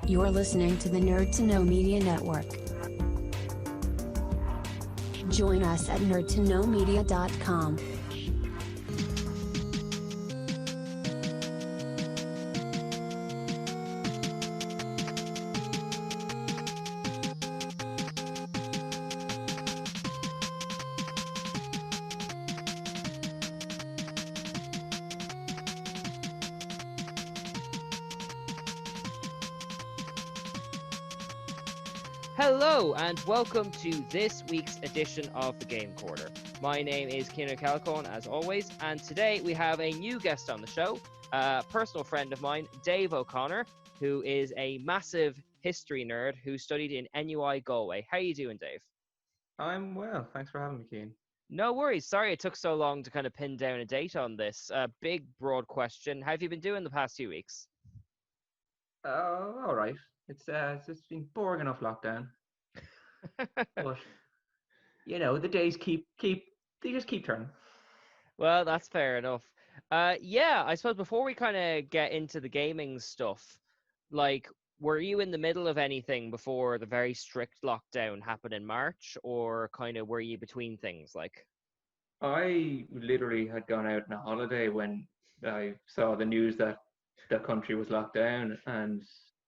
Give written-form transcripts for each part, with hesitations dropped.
You're listening to the Nerd to Know Media Network. Join us at nerdtoknowmedia.com. Hello and welcome to this week's edition of the Game Quarter. My name is Kieran Calcone, as always, and today we have a new guest on the show, a personal friend of mine, Dave O'Connor, who is a massive history nerd who studied in NUI Galway. How are you doing, Dave? I'm well. Thanks for having me, Keen. No worries. Sorry it took so long to kind of pin down a date on this. Big, broad question. How have you been doing the past 2 weeks? All right. It's been boring enough lockdown, but the days they just keep turning. Well, that's fair enough. Yeah, I suppose before we kind of get into the gaming stuff, like, were you in the middle of anything before the very strict lockdown happened in March, or kind of were you between things? Like, I literally had gone out on a holiday when I saw the news that the country was locked down, and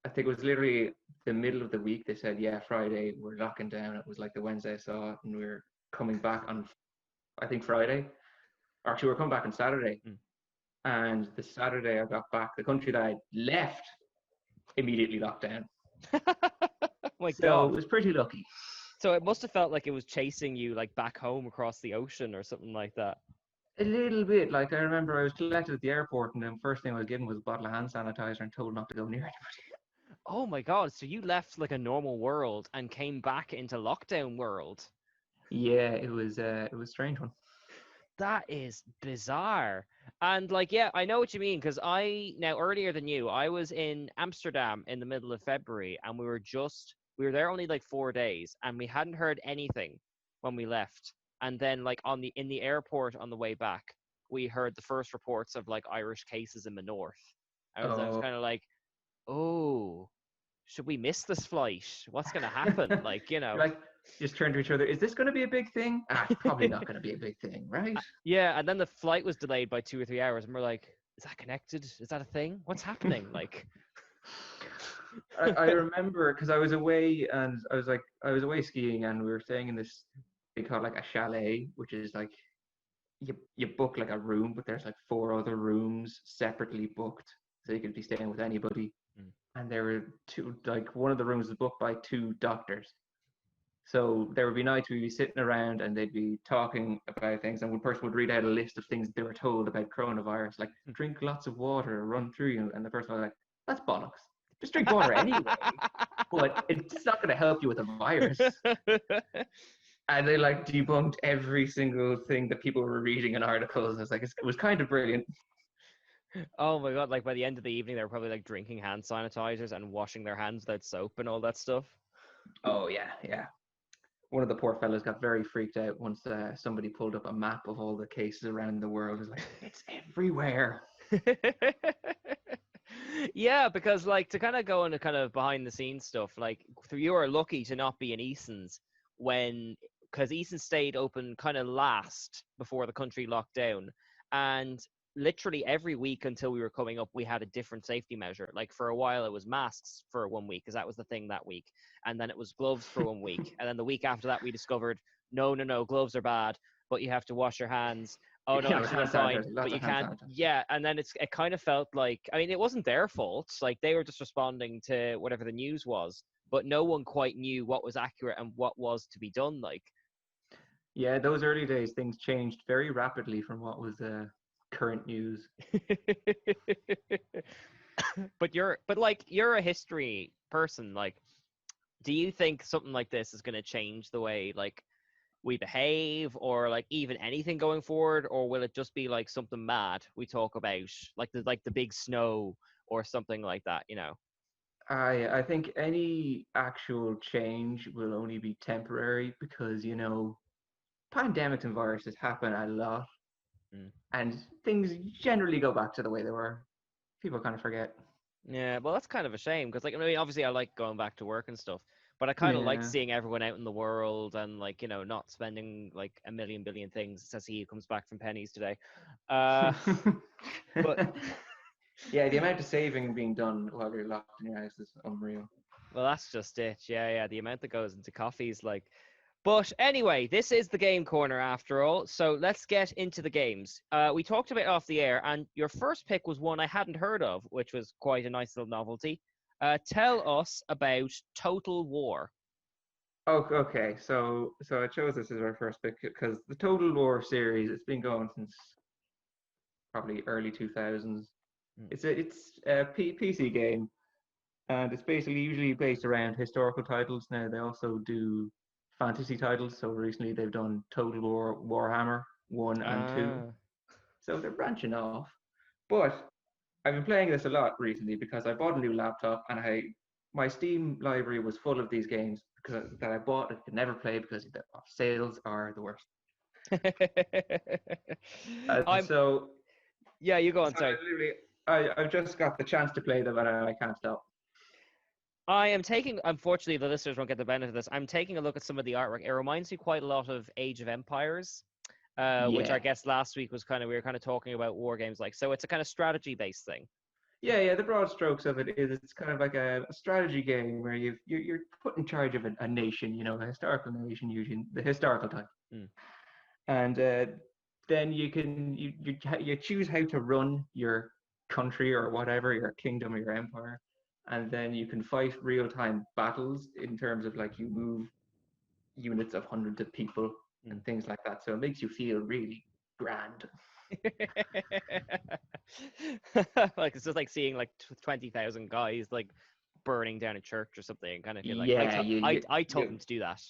I think it was literally the middle of the week. They said, "Yeah, Friday we're locking down." It was like the Wednesday I saw it, and we were coming back on, I think Friday. Or actually, we are coming back on Saturday. mm. And the Saturday I got back, the country that I left immediately locked down. Oh my So God. it was pretty lucky. So it must have felt like it was chasing you like back home across the ocean or something like that. A little bit. Like I remember I was collected at the airport and the first thing I was given was a bottle of hand sanitizer and told not to go near anybody. Oh my God. So you left like a normal world and came back into lockdown world. Yeah, it was a strange one. That is bizarre. And like, yeah, I know what you mean because now earlier than you, I was in Amsterdam in the middle of February and we were there only like 4 days and we hadn't heard anything when we left. And then like in the airport on the way back, we heard the first reports of like Irish cases in the north. I was Oh, kind of like, oh, should we miss this flight? What's gonna happen? Like, you you're know. like just turn to each other. Is this going to be a big thing? Ah, it's probably not going to be a big thing, right? Yeah, and then the flight was delayed by 2 or 3 hours, and we're like, "Is that connected? Is that a thing? What's happening?" Like, I remember because I was away and I was away skiing and we were staying in this they call it like a chalet, which is like you book like a room, but there's like four other rooms separately booked, so you could be staying with anybody. Mm. And there were two, like one of the rooms was booked by two doctors. So there would be nights we'd be sitting around and they'd be talking about things, and one person would read out a list of things they were told about coronavirus, like drink lots of water, run through you, and the person was like, "That's bollocks. Just drink water anyway, but it's not going to help you with a virus." And they like debunked every single thing that people were reading in articles. It was kind of brilliant. Oh my God! Like by the end of the evening, they were probably like drinking hand sanitizers and washing their hands without soap and all that stuff. Oh yeah, yeah. One of the poor fellows got very freaked out once somebody pulled up a map of all the cases around the world. It's like, it's everywhere. Yeah, because like to kind of go into kind of behind the scenes stuff, like you are lucky to not be in Eason's when because Easton stayed open kind of last before the country locked down, and literally every week until we were coming up, we had a different safety measure. Like for a while, it was masks for 1 week because that was the thing that week, and then it was gloves for 1 week, and then the week after that, we discovered no, gloves are bad, but you have to wash your hands. Oh no, With actually they're hand fine, sanitizer, but lots you of hand can't. sanitizer. Yeah, and then it kind of felt like, I mean, it wasn't their fault. Like they were just responding to whatever the news was, but no one quite knew what was accurate and what was to be done. Like, Yeah, those early days, things changed very rapidly from what was current news. but like you're a history person. Like, do you think something like this is going to change the way like we behave, or like even anything going forward, or will it just be like something mad we talk about, like the big snow or something like that? You know. I think any actual change will only be temporary because, pandemics and viruses happen a lot Mm. and things generally go back to the way they were. People kind of forget. Yeah, well, that's kind of a shame because, like, I mean, obviously, I like going back to work and stuff, but I kind of like Yeah. seeing everyone out in the world and, like, not spending like a million billion things. Says he who comes back from pennies today. Uh, but Yeah, the amount of saving being done while you're locked in your house is unreal. well, that's just it. Yeah, yeah. The amount that goes into coffees, like. But anyway, this is the game corner after all. So let's get into the games. We talked about it off the air, and your first pick was one I hadn't heard of, which was quite a nice little novelty. Tell us about Total War. Oh, okay. So I chose this as our first pick because the Total War series, it's been going since probably early 2000s. Hmm. It's a PC game, and it's basically usually based around historical titles. Now they also do fantasy titles. So recently they've done Total War Warhammer 1 and 2. Ah. So they're branching off. But I've been playing this a lot recently because I bought a new laptop and my Steam library was full of these games that I bought and could never play because the sales are the worst. And I'm yeah, you go on, so sorry. I've just got the chance to play them and I can't stop. I am taking, unfortunately, the listeners won't get the benefit of this. I'm taking a look at some of the artwork. It reminds me quite a lot of Age of Empires, which I Yeah. guess last week was we were kind of talking about war games like. So it's a kind of strategy based thing. Yeah. The broad strokes of it is it's kind of like a strategy game where you're put in charge of a nation, a historical nation, usually the historical type. Mm. And then you choose how to run your country or whatever, your kingdom or your empire, and then you can fight real-time battles in terms of like you move units of hundreds of people and Mm. things like that. So it makes you feel really grand. Like it's just like seeing like 20,000 guys like burning down a church or something, and kind of feel like Yeah, I told them to do that.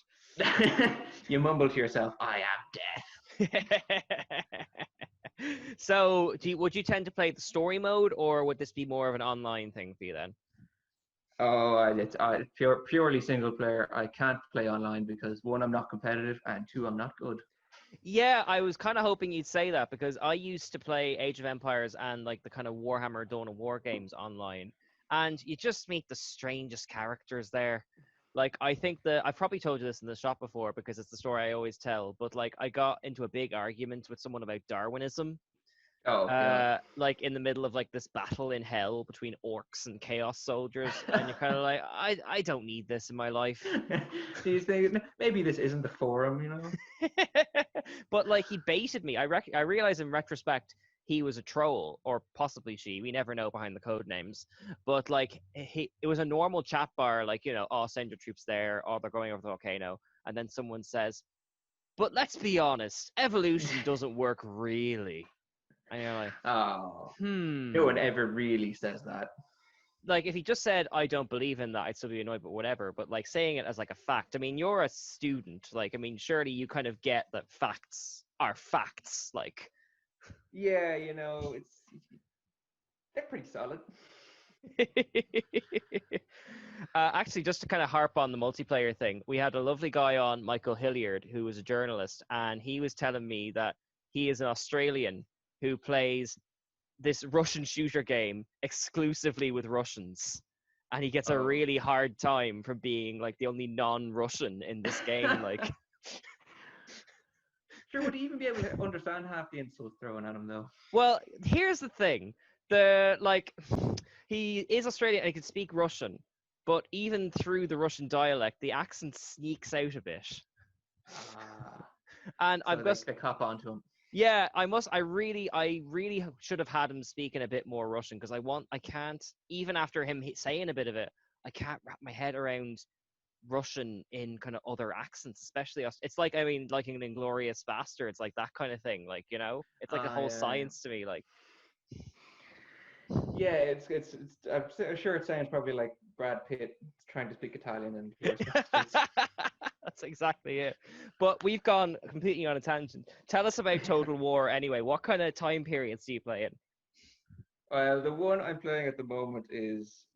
you mumble to yourself, "I am death." So, would you tend to play the story mode, or would this be more of an online thing for you then? Oh, it's purely single player. I can't play online because one, I'm not competitive, and two, I'm not good. Yeah, I was kind of hoping you'd say that because I used to play Age of Empires and like the kind of Warhammer Dawn of War games online, and you just meet the strangest characters there. Like I think that I've probably told you this in the shop before because it's the story I always tell, but like I got into a big argument with someone about Darwinism, Oh God. like in the middle of like this battle in hell between orcs and chaos soldiers, and you're kind of like, I don't need this in my life. These things, maybe this isn't the forum. But like he baited me. I realize in retrospect he was a troll, or possibly she. We never know behind the code names. But like it was a normal chat bar, like oh, send your troops there, or they're going over the volcano, and then someone says, "But let's be honest, evolution doesn't work really." And you're like, Oh, no one hmm. ever really says that. Like if he just said I don't believe in that, I'd still be annoyed, but whatever. But like saying it as like a fact, I mean, you're a student, like I mean, surely you kind of get that facts are facts, like. Yeah, they're pretty solid. Actually, just to kind of harp on the multiplayer thing, we had a lovely guy on, Michael Hilliard, who was a journalist, and he was telling me that he is an Australian who plays this Russian shooter game exclusively with Russians. And he gets a Oh. really hard time from being like the only non-Russian in this game. Like, Sure, would he even be able to understand half the insults thrown at him though? well, here's the thing: he is Australian and he can speak Russian, but even through the Russian dialect, the accent sneaks out a bit. Ah, And so I've got they cop onto him. Yeah, I really should have had him speaking a bit more Russian because I can't, even after him saying a bit of it, I can't wrap my head around Russian in kind of other accents, especially it's like, I mean, like in Inglorious Bastards, like that kind of thing, like, it's like a Ah, whole yeah. science to me, like. Yeah, it's I'm sure it sounds probably like Brad Pitt trying to speak Italian and Glorious Bastards. That's exactly it. But we've gone completely on a tangent. Tell us about Total War anyway. What kind of time periods do you play in? Well, the one I'm playing at the moment is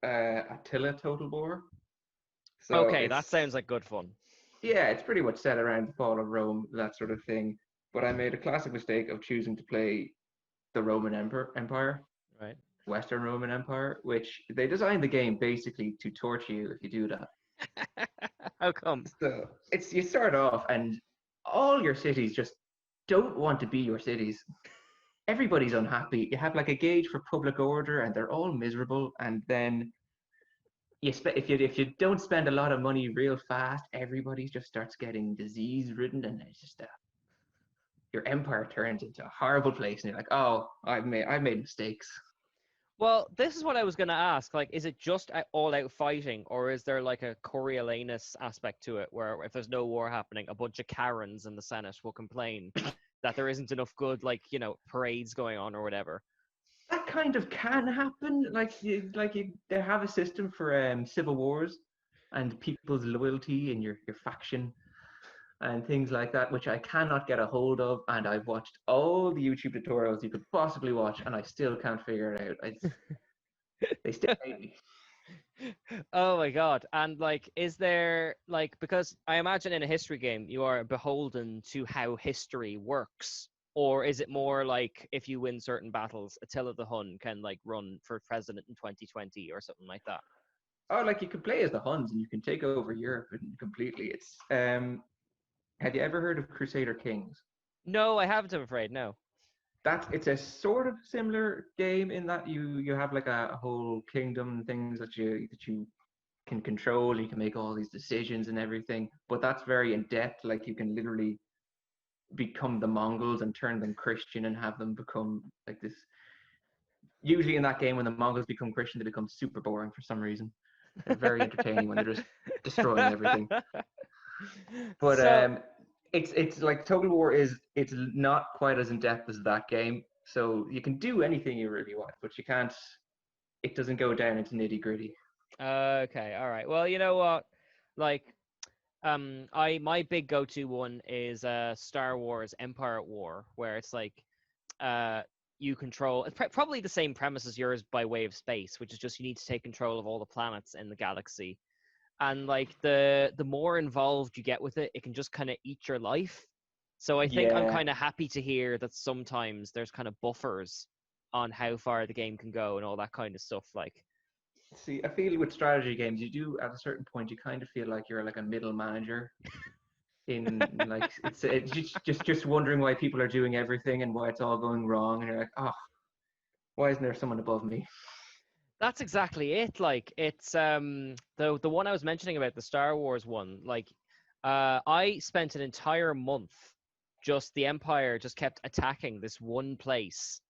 Attila Total War. So Okay, that it's sounds like good fun. yeah, it's pretty much set around the fall of Rome, that sort of thing. But I made a classic mistake of choosing to play the Roman Empire. Right. Western Roman Empire, which they designed the game basically to torture you if you do that. How come? So it's you start off and all your cities just don't want to be your cities. Everybody's unhappy. You have like a gauge for public order, and they're all miserable. And then if you don't spend a lot of money real fast, everybody just starts getting disease ridden, and it's just your empire turns into a horrible place. And you're like, oh, I've made mistakes. Well, this is what I was going to ask. Like, is it just all-out fighting, or is there like a Coriolanus aspect to it, where if there's no war happening, a bunch of Karens in the Senate will complain that there isn't enough good, like, parades going on or whatever? That kind of can happen. They have a system for civil wars and people's loyalty in your faction and things like that, which I cannot get a hold of. And I've watched all the YouTube tutorials you could possibly watch, and I still can't figure it out. They still hate me. Oh my God. And like, is there like, because I imagine in a history game, you are beholden to how history works. Or is it more like if you win certain battles, Attila the Hun can like run for president in 2020 or something like that? Oh, like you can play as the Huns and you can take over Europe completely. It's have you ever heard of Crusader Kings? No, I haven't, I'm afraid. No. It's a sort of similar game in that you have like a whole kingdom and things that you can control, and you can make all these decisions and everything. But that's very in depth. Like you can literally become the Mongols and turn them Christian and have them become like this. Usually in that game, when the Mongols become Christian, they become super boring for some reason. They're very entertaining when they're just destroying everything. But So, it's like Total War it's not quite as in depth as that game. So you can do anything you really want, but you can't. It doesn't go down into nitty gritty. okay, all right. Well, you know what? Like, my big go-to one is Star Wars Empire at War, where it's like you control it's probably the same premise as yours by way of space, which is just you need to take control of all the planets in the galaxy. And like the more involved you get with it, it can just kind of eat your life. So I think I'm Yeah. kind of happy to hear that sometimes there's kind of buffers on how far the game can go and all that kind of stuff. Like, See, I feel with strategy games, you do at a certain point, you kind of feel like you're like a middle manager in like it's just wondering why people are doing everything and why it's all going wrong, and you're like, oh, why isn't there someone above me? that's exactly it. Like it's the one I was mentioning about the Star Wars one. Like I spent an entire month just the Empire just kept attacking this one place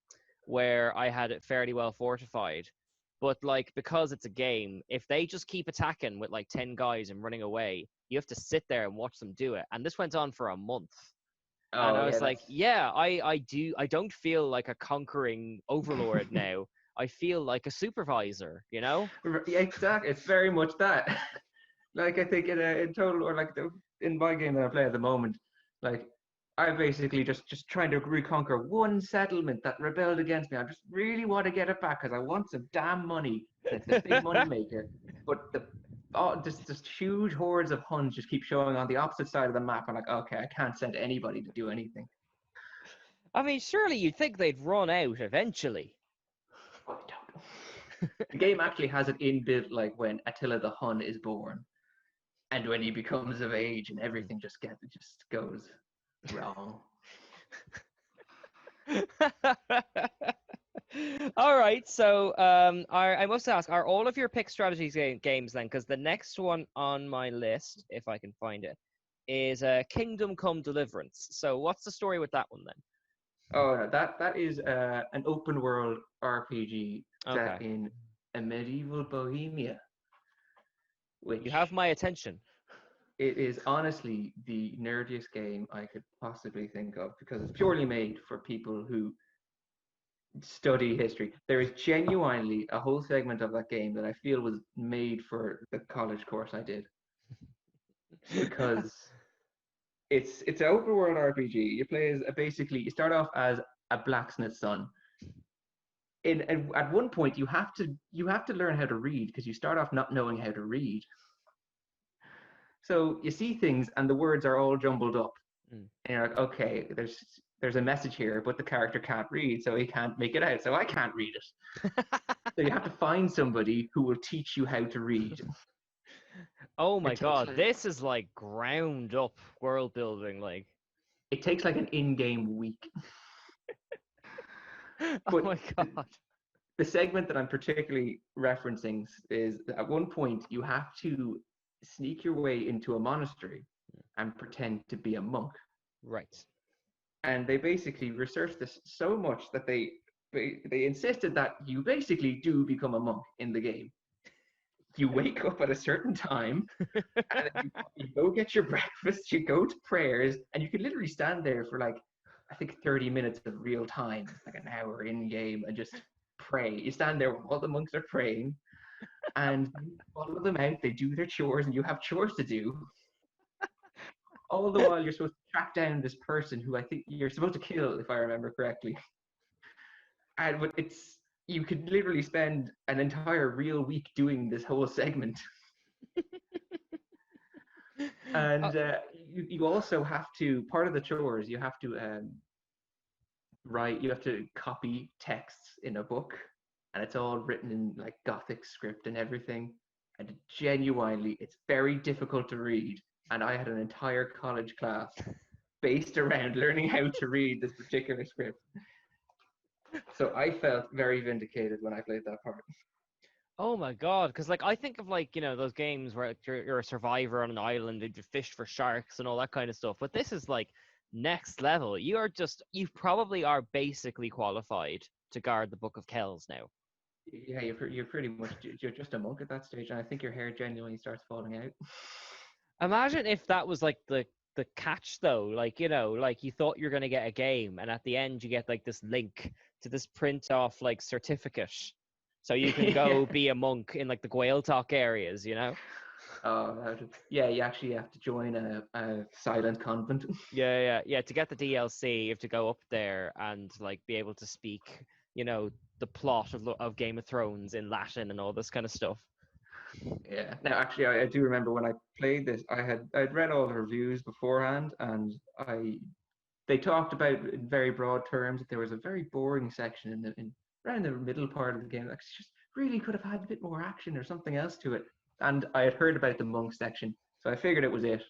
where I had it fairly well fortified. But like because it's a game, if they just keep attacking with like 10 guys and running away, you have to sit there and watch them do it. And this went on for a month. And Oh I yeah, was like, that's yeah, I don't feel like a conquering overlord now. I feel like a supervisor, you know? yeah, exactly. It's very much that. Like I think in total, or like in my game that I play at the moment, like I basically just trying to reconquer one settlement that rebelled against me. I just really want to get it back because I want some damn money. And it's a big money maker. But just huge hordes of Huns just keep showing on the opposite side of the map. I'm like, okay, I can't send anybody to do anything. I mean, surely you'd think they'd run out eventually. I don't. The game actually has it inbuilt, like when Attila the Hun is born, and when he becomes of age, and everything just goes wrong. All right, so I must ask, are all of your pick strategies games then? Because the next one on my list, if I can find it, is Kingdom Come Deliverance. So what's the story with that one then? Oh, no, that is an open world RPG Okay, set in a medieval Bohemia, you which have my attention. it is honestly the nerdiest game I could possibly think of because it's purely made for people who study history. There is genuinely a whole segment of that game that I feel was made for the college course I did because it's an open world RPG. You play as basically you start off as a blacksmith's son. At one point you have to learn how to read because you start off not knowing how to read. So you see things and the words are all jumbled up. Mm. And you're like, okay, there's a message here, but the character can't read, so he can't make it out. So I can't read it. So you have to find somebody who will teach you how to read. Oh my It takes god, like this is like ground up world building, like. an in-game week. Oh But my god. the segment that I'm particularly referencing is that at one point you have to sneak your way into a monastery and pretend to be a monk. Right. And they basically researched this so much that they insisted that you basically do become a monk in the game. You wake up at a certain time, and you go get your breakfast, you go to prayers, and you can literally stand there for like, I think 30 minutes of real time, like an hour in game, and just pray. You stand there while the monks are praying, and you follow them out. They do their chores, and you have chores to do. All the while, you're supposed to track down this person who I think you're supposed to kill, if I remember correctly. And but you could literally spend an entire real week doing this whole segment. And you also have to, part of the chores, you have to you have to copy texts in a book, and it's all written in like Gothic script and everything. And genuinely, it's very difficult to read. And I had an entire college class based around learning how to read this particular script. So I felt very vindicated when I played that part. Oh my god, because like I think of like, those games where like, you're a survivor on an island and you fish for sharks and all that kind of stuff. But this is like next level. You probably are basically qualified to guard the Book of Kells now. Yeah, you're pretty much, you're just a monk at that stage, and I think your hair genuinely starts falling out. Imagine if that was like the catch though, like like you thought you're gonna get a game, and at the end you get like this link to this print off like certificate, so you can Yeah. go be a monk in like the Gaeltacht areas, Oh, yeah, you actually have to join a silent convent. Yeah. To get the DLC, you have to go up there and like be able to speak, the plot of Game of Thrones in Latin and all this kind of stuff. Yeah. Now, actually, I do remember when I played this, I'd read all the reviews beforehand, and they talked about in very broad terms that there was a very boring section around the middle part of the game. Like, it's just really could have had a bit more action or something else to it. And I had heard about the monk section, so I figured it was it.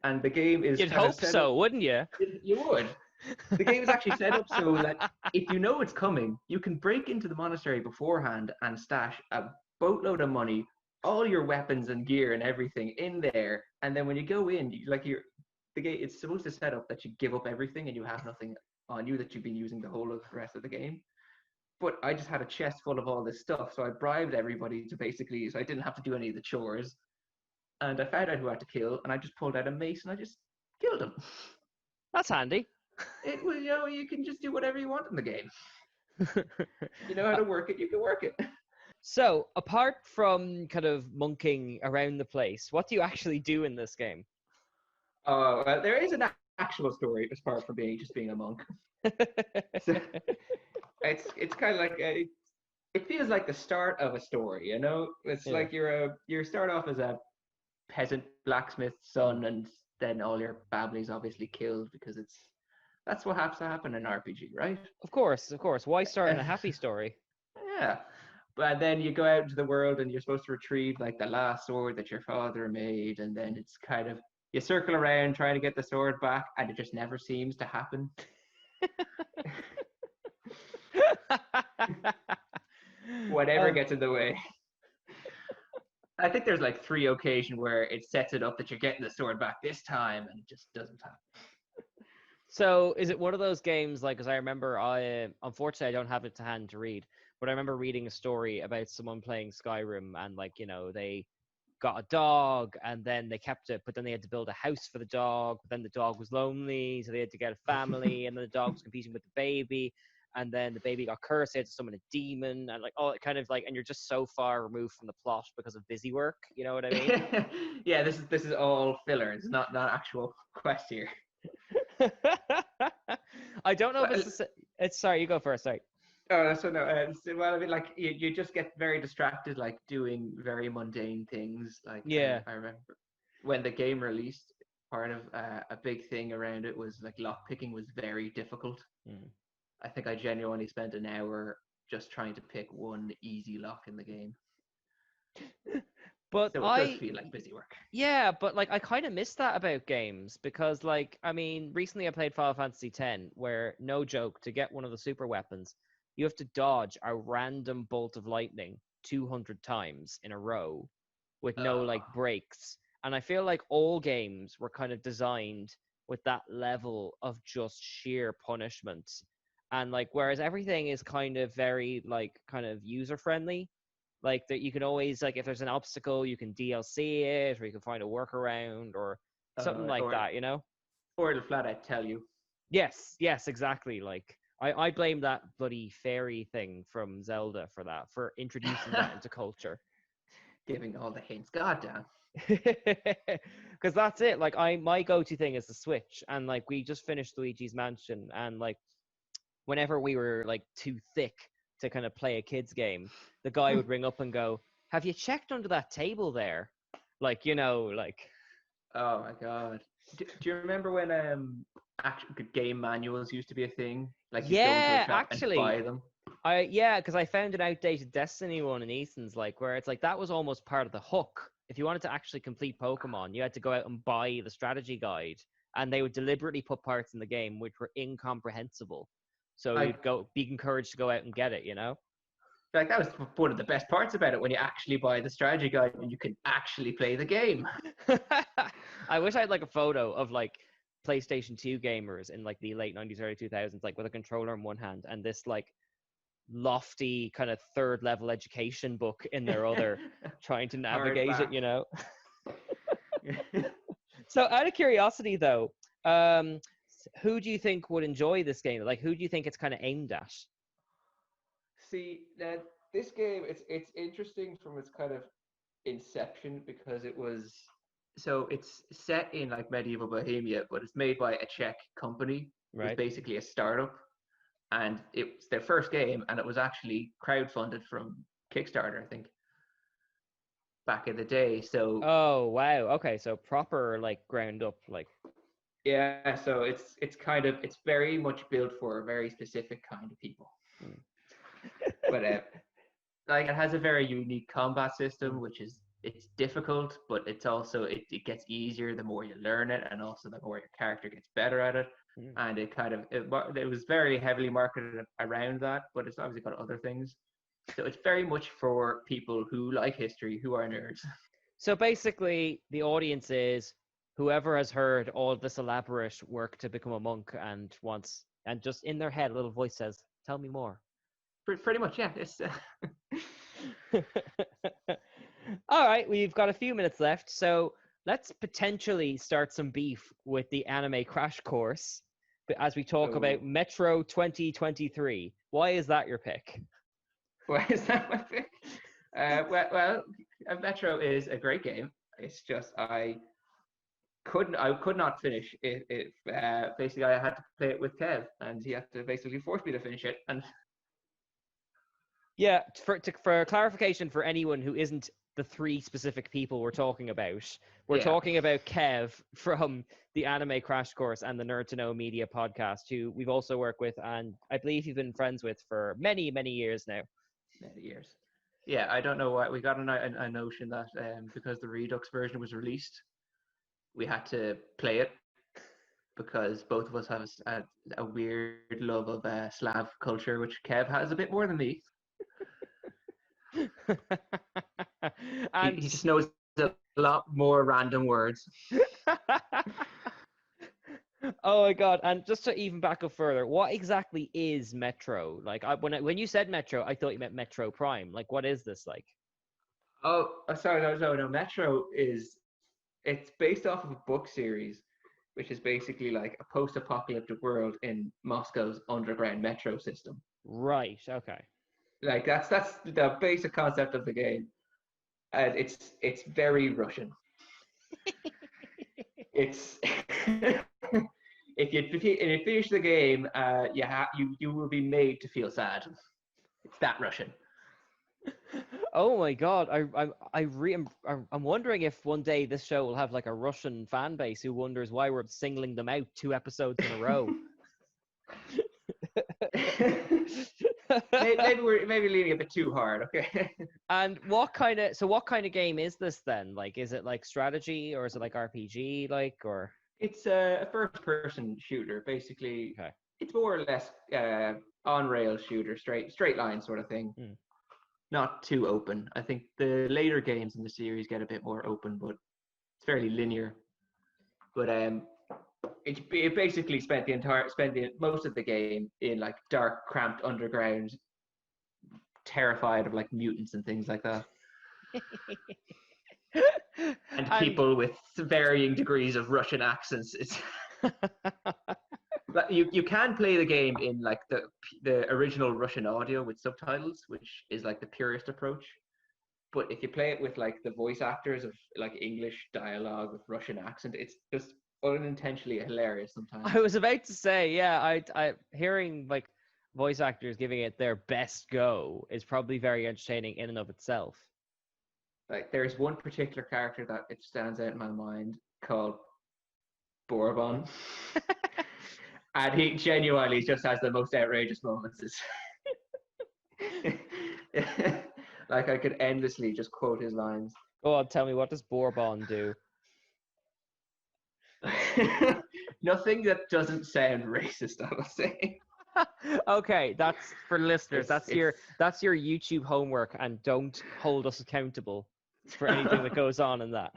And the game is You'd kind of hope set so, up. wouldn't you? You would. The game is actually set up so that if you know it's coming, you can break into the monastery beforehand and stash a boatload of money, all your weapons and gear and everything in there. And then when you go in, the game, it's supposed to set up that you give up everything and you have nothing on you that you've been using the whole of the rest of the game. But I just had a chest full of all this stuff, so I bribed everybody to basically, so I didn't have to do any of the chores. And I found out who I had to kill, and I just pulled out a mace and I just killed him. That's handy. It was, you can just do whatever you want in the game. You know how to work it, you can work it. So, apart from kind of monking around the place, what do you actually do in this game? Well, there is an actual story as far from being a monk. So, it's kind of like it feels like the start of a story. It's Yeah. like you start off as a peasant blacksmith's son, and then all your family's obviously killed because that's what has to happen in RPG, right? Of course. Why start in a happy story? Yeah. But then you go out into the world and you're supposed to retrieve like the last sword that your father made, and then it's kind of you circle around trying to get the sword back, and it just never seems to happen. Whatever gets in the way. I think there's like 3 occasions where it sets it up that you're getting the sword back this time, and it just doesn't happen. So, is it one of those games like? Because I remember, unfortunately I don't have it to hand to read, but I remember reading a story about someone playing Skyrim, and like they got a dog and then they kept it, but then they had to build a house for the dog. But then the dog was lonely, so they had to get a family, and then the dog was competing with the baby, and then the baby got cursed. They had to summon a demon, and like all it kind of like, and you're just so far removed from the plot because of busy work. You know what I mean? Yeah, this is all filler. It's not actual quest here. I don't know if it's sorry, you go first. Sorry. Oh, so no. Well, I mean, like you just get very distracted, like doing very mundane things. Like Yeah. I remember when the game released, part of a big thing around it was like lock picking was very difficult. Mm. I think I genuinely spent an hour just trying to pick one easy lock in the game. But So it does feel like busy work. yeah, but like I kind of miss that about games because like I mean, recently I played Final Fantasy X where no joke, to get one of the super weapons, you have to dodge a random bolt of lightning 200 times in a row with no like Oh, breaks. And I feel like all games were kind of designed with that level of just sheer punishment. And like whereas everything is kind of very like kind of user friendly, like that you can always like if there's an obstacle you can DLC it or you can find a workaround or something like or that, you know? it'll flat out tell you, Yes, exactly. Like I blame that bloody fairy thing from Zelda for that, for introducing that into culture. giving all the hints. God damn. Because that's it. Like my go-to thing is the Switch, and like we just finished Luigi's Mansion, and like whenever we were like too thick to kind of play a kids game, the guy would ring up and go, "Have you checked under that table there?" Like like Oh my god. Do you remember when actual game manuals used to be a thing? Like you'd go into a yeah, shop and actually, buy them. because I found an outdated Destiny one in Easton's, like where it's like that was almost part of the hook. If you wanted to actually complete Pokemon, you had to go out and buy the strategy guide, and they would deliberately put parts in the game which were incomprehensible. So I you'd be encouraged to go out and get it, you know? like that was one of the best parts about it when you actually buy the strategy guide and you can actually play the game. I wish I had like a photo of like PlayStation 2 gamers in like the late 90s, early 2000s, like with a controller in one hand and this like lofty kind of third level education book in their other, trying to navigate it, Hardback. you know? So out of curiosity though, um, who do you think would enjoy this game? Like who do you think it's kind of aimed at? See, now this game it's interesting from its kind of inception because it's set in like medieval Bohemia, but it's made by a Czech company. It was Right. basically a startup, and it was their first game, and it was actually crowdfunded from Kickstarter, I think, back in the day. So Oh wow. Okay, so proper like ground up like. yeah, so it's very much built for a very specific kind of people. Mm. But like it has a very unique combat Mm. system, which is it's difficult, but it's also it gets easier the more you learn it, and also the more your character gets better at it. Mm. And it was very heavily marketed around that, but it's obviously got other things. So it's very much for people who like history, who are nerds. So basically, the audience is whoever has heard all of this elaborate work to become a monk and wants, and just in their head, a little voice says, "Tell me more." Pretty much, yeah. It's All right, we've got a few minutes left, so let's potentially start some beef with the anime crash course as we talk oh, about Metro 2023. Why is that your pick? why is that my pick? Well, Metro is a great game. It's just I could not finish it. Basically I had to play it with Kev, and he had to basically force me to finish it. And Yeah, for clarification for anyone who isn't the three specific people we're talking about, we're yeah, talking about Kev from the Anime Crash Course and the Nerd to Know Media podcast, who we've also worked with, and I believe you've been friends with for many, many years now. many years. Yeah, I don't know why we got a notion that because the Redux version was released, we had to play it because both of us have a weird love of Slav culture, which Kev has a bit more than me. And He just knows a lot more random words. oh my god! And just to even back up further, what exactly is Metro? Like, when you said Metro, I thought you meant Metro Prime. Like, what is this like? Oh, sorry, no. Metro it's based off of a book series, which is basically like a post-apocalyptic world in Moscow's underground metro system. Right. Okay. Like that's the basic concept of the game, and it's very Russian. It's if you finish the game, you will be made to feel sad. It's that Russian. Oh my God! I'm wondering if one day this show will have like a Russian fan base who wonders why we're singling them out 2 episodes in a row. Maybe we're leaning a bit too hard. Okay. And what kind of game is this then? Like, is it like strategy or is it like RPG like or? It's a first-person shooter, basically. Okay. It's more or less on-rail shooter, straight line sort of thing. Hmm. Not too open. I think the later games in the series get a bit more open, but it's fairly linear. But it basically spent most of the game in like dark, cramped underground, terrified of like mutants and things like that. And people with varying degrees of Russian accents. It's you can play the game in like the original Russian audio with subtitles, which is like the purest approach. But if you play it with like the voice actors of like English dialogue with Russian accent, it's just unintentionally hilarious sometimes. I was about to say, yeah, I hearing like voice actors giving it their best go is probably very entertaining in and of itself. Like there's one particular character that it stands out in my mind called Bourbon. And he genuinely just has the most outrageous moments. Like I could endlessly just quote his lines. Go on, tell me, what does Bourbon do? Nothing that doesn't sound racist, I will say. Okay, that's for listeners. That's your YouTube homework, and don't hold us accountable for anything that goes on in that.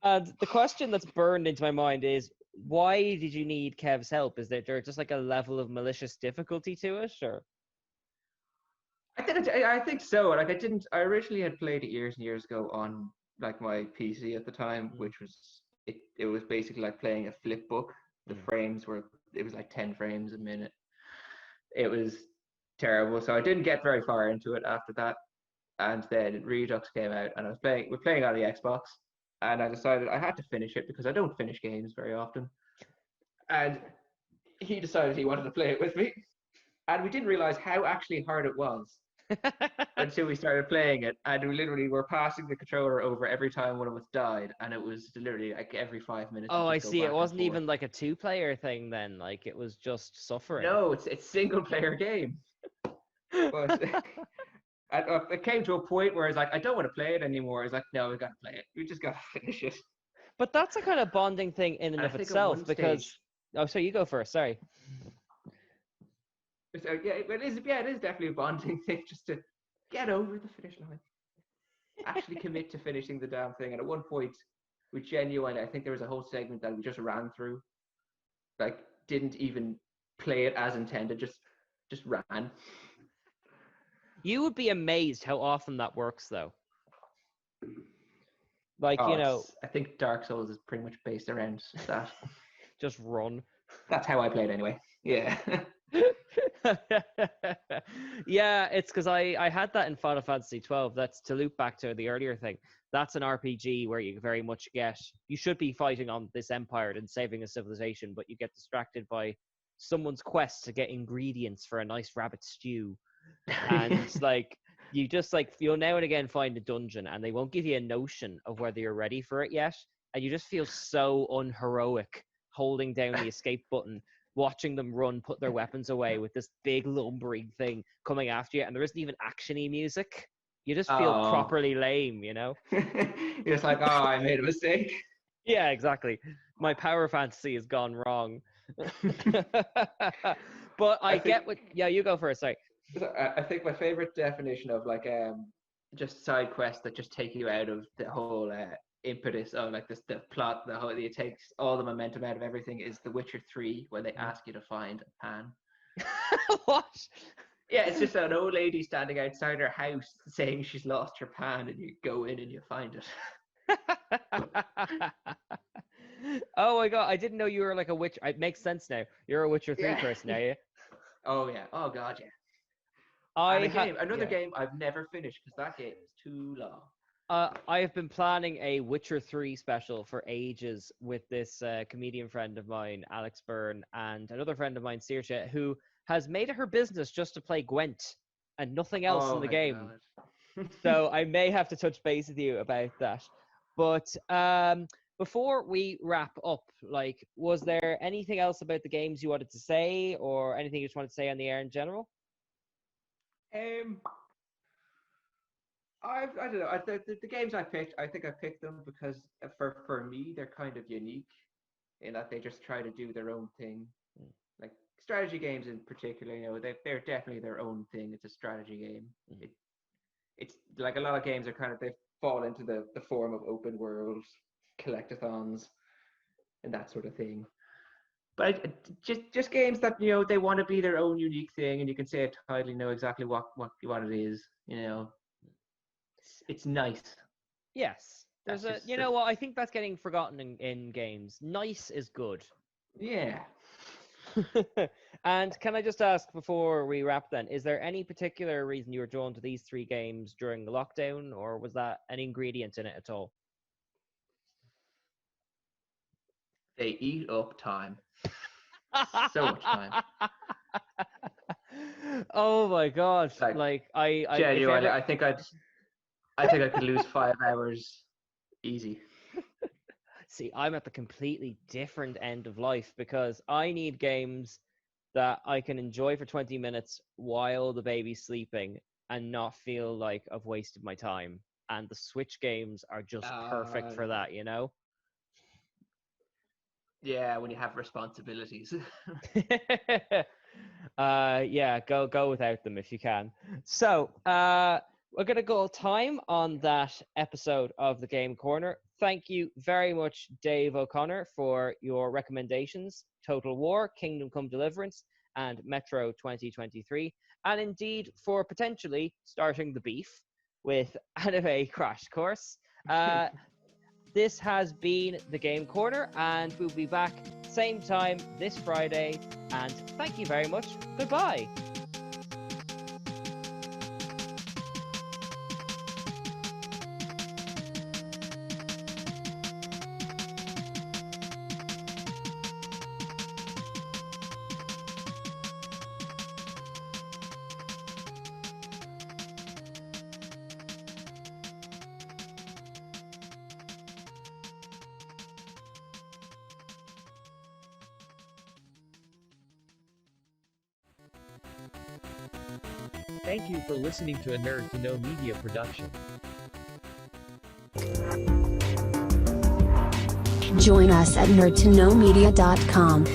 And the question that's burned into my mind is, why did you need Kev's help? Is there just like a level of malicious difficulty to it, or? I think so. Like I originally had played it years and years ago on like my PC at the time, which was it was basically like playing a flip book. The frames it was like 10 frames a minute. It was terrible. So I didn't get very far into it after that. And then Redux came out and we're playing on the Xbox, and I decided I had to finish it because I don't finish games very often. And he decided he wanted to play it with me. And we didn't realize how actually hard it was until we started playing it. And we literally were passing the controller over every time one of us died. And it was literally like every 5 minutes. Oh, I see. It wasn't even like a 2-player thing then. Like it was just suffering. No, it's single player game. But it came to a point where it's like, I don't want to play it anymore. It's like, no, we got to play it. We just got to finish it. But that's a kind of bonding thing in and of itself because... Oh, so you go first. Sorry. So yeah, it is definitely a bonding thing just to get over the finish line. Actually commit to finishing the damn thing. And at one point, we genuinely, I think there was a whole segment that we just ran through. Like, didn't even play it as intended, just ran. You would be amazed how often that works, though. Like, I think Dark Souls is pretty much based around that. Just run. That's how I played anyway. Yeah. Yeah, it's because I had that in Final Fantasy 12. That's to loop back to the earlier thing. That's an RPG where you very much you should be fighting on this empire and saving a civilization, but you get distracted by someone's quest to get ingredients for a nice rabbit stew. And like you just like you'll now and again find a dungeon and they won't give you a notion of whether you're ready for it yet, and you just feel so unheroic holding down the escape button, watching them run, put their weapons away with this big lumbering thing coming after you, and there isn't even actiony music. You just feel properly lame, you know? You're just like, I made a mistake. Yeah, exactly. My power fantasy has gone wrong. But yeah, you go first, sorry. I think my favorite definition of like just side quests that just take you out of the whole impetus of like the plot, it takes all the momentum out of everything, is The Witcher 3 when they ask you to find a pan. What? Yeah, it's just an old lady standing outside her house saying she's lost her pan, and you go in and you find it. Oh my god, I didn't know you were like a Witcher. It makes sense now. You're a Witcher 3 person, are you? Oh yeah. Oh god, yeah. Another game I've never finished because that game is too long. I have been planning a Witcher 3 special for ages with this comedian friend of mine, Alex Byrne, and another friend of mine, Saoirse, who has made it her business just to play Gwent and nothing else Oh in the my game. God. So I may have to touch base with you about that. But before we wrap up, like, was there anything else about the games you wanted to say, or anything you just wanted to say on the air in general? I don't know. The games I picked, I think I picked them because for me they're kind of unique in that they just try to do their own thing. Like strategy games in particular, they're definitely their own thing. It's a strategy game. It's like a lot of games are kind of, they fall into the form of open world collectathons and that sort of thing. But just games that they want to be their own unique thing, and you can say a title, know exactly what it is. It's nice. Yes. There's what, I think that's getting forgotten in games. Nice is good. Yeah. And can I just ask before we wrap then, is there any particular reason you were drawn to these 3 games during the lockdown, or was that an ingredient in it at all? They eat up time. So much time. Oh my god! I genuinely, I think I could lose 5 hours easy. See, I'm at the completely different end of life because I need games that I can enjoy for 20 minutes while the baby's sleeping and not feel like I've wasted my time. And the Switch games are just perfect for that, Yeah, when you have responsibilities. Yeah, go without them if you can. So, we're going to go time on that episode of the Game Corner. Thank you very much, Dave O'Connor, for your recommendations. Total War, Kingdom Come Deliverance, and Metro 2023. And indeed, for potentially starting the beef with Anime Crash Course. This has been the Game Corner, and we'll be back same time this Friday. And thank you very much. Goodbye. Thank you for listening to a Nerd to Know Media production. Join us at nerdtoknowmedia.com.